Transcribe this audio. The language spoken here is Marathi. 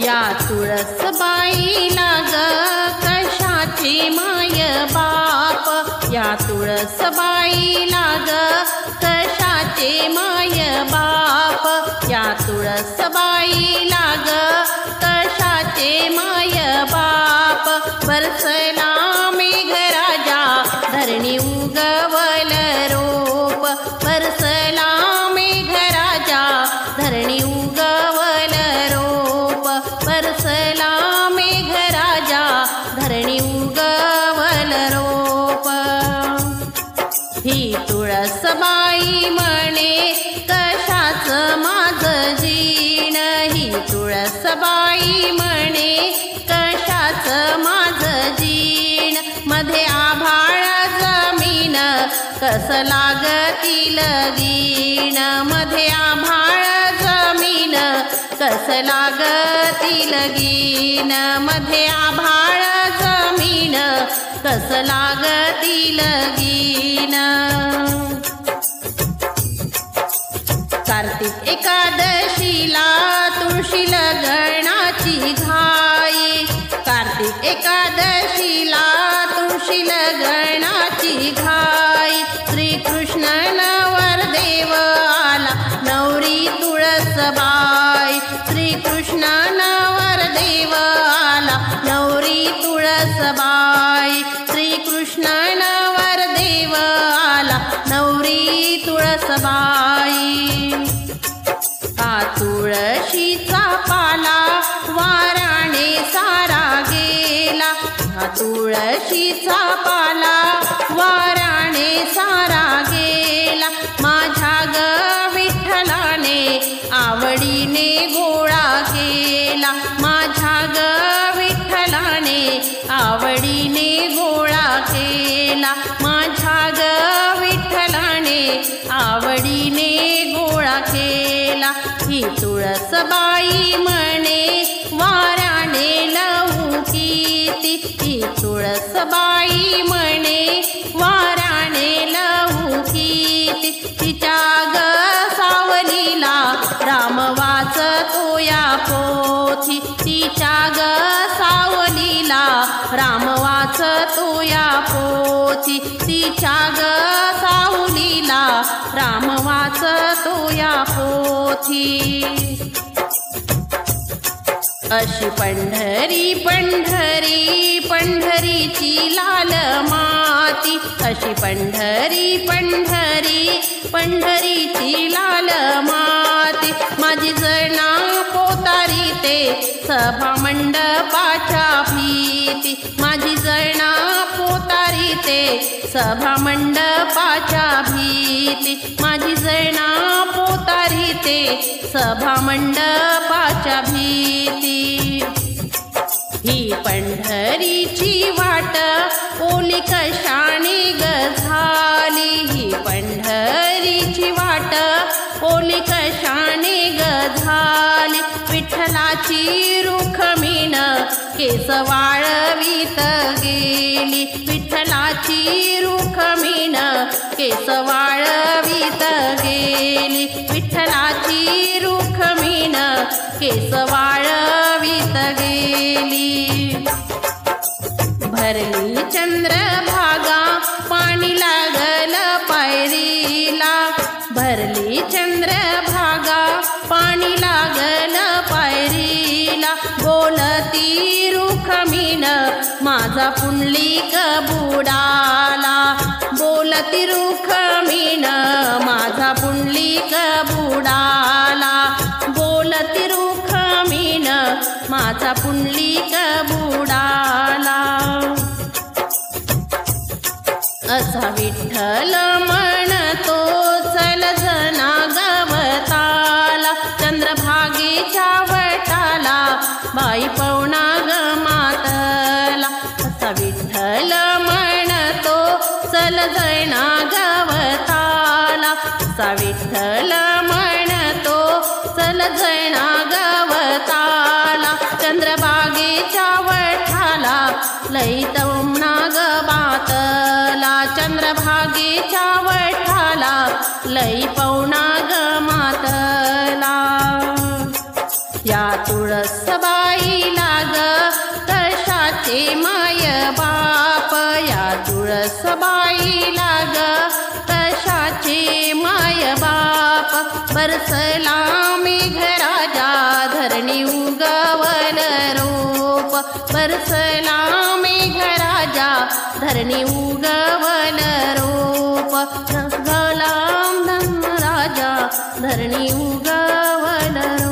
या तुळसबाईला ग कशाचे माय बाप, या तुळसबाईला ग कशाचे माय बाप, या तुळसबाईला ग कशाचे माय बाप। बरसला मेघराजा धरणी उगवल रोप, बरसला मेघराजा धरणी उगवल रोप, बरसला मेघराजा धरणी उगवल रोप। ही तुळसबाई म्हणे कशाचं माझं जीण, ही तुळसबाई म्हणे कशाचं माझं जीण। मध्ये आभाळ जमीन कसं लागतील गीण, मध्ये आभाळ जमीन कसं लागतील गीण, मध्ये आभाळ जमीन कसं लागतील गीण। कार्तिक एकादशीला तुळशी लगनाची घाई, कार्तिक एकादशीला तुळशी लगनाची घाई। श्रीकृष्ण नवरदेव आला नवरी तुळसबाई, श्रीकृष्ण नवरदेव आला नवरी तुळसबाई, श्रीकृष्ण नवरदेव आला नवरी तुळसबाई। हा तुळशीचा पाला वाराने सारा गेला, हा तुळशीचा पाला वाराने सारा गेला। माझ्या ग विठ्ठलाने आवडीने गोळा केला, माझ्या ग विठ्ठलाने आवडीने गोळा केला, माझ्या ग विठ्ठलाने आवडीने गोळा केला। ही तुळसबाई म्हणे वाराने लौकिती, ही तुळसबाई म्हणे वाराने लौकिती। तिच्या ग सावलीला राम वाचतो या पोथी, तिच्या ग सावलीला राम वाचतो या पोथी, तिच्या ग सावलीला राम वाचतो या पोथी। अशी पंढरी पंढरी पंढरीची लाल माती, अशी पंढरी पंढरी पंढरीची लाल माती। माझी जळणा पोतारी ते सभा मंडपाच्या भीती, माझी जळणा पोतारी ते सभा मंडपाच्या भीती, माझी जळणा पोतारी ते सभा मंडपाच्या भीती। ही पंढरीची वाट ओली कशाने ग झाली, ही पंढरीची वाट ओली कशाने ग झाली। विठ्ठलाची रुखमीण केस वाळवीत गेली, विठ्ठलाची रुखमीण केस वाळवीत गेली, विठ्ठलाची रुखमीण केस वाळवीत गेली। भरली चंद्रभागा पाणी लागल पायरीला, भरली चंद्रभागा पाणी लागल पायरीला। बोलती रुखमीण माझा पुंडलिक बुडाला, बोलती रुखमीण माझा पुंडलिक बुडाला, बोलती रुखमीण माझा पुंडलिक बुडाला। असा विठ्ठल म्हणतो चल जना गवताला, चंद्रभागेच्या वटाला बाई पवना ग मातला। असा विठ्ठल म्हणतो चल जना गवताला, असा विठ्ठल म्हणतो चल जना गवताला। चंद्रभागेच्या वठाला लई पवना ग मातला, चंद्रभागेच्या वठाला लई पवना ग मातला। या तुळसबाई तुळसबाईला ग कशाचे माय बाप बरसला मेघराजा धरणी उगवल रोप बरसला मेघराजा धरणी उगवल रोप रंगला धर्मराजा धरणी उगवल रोप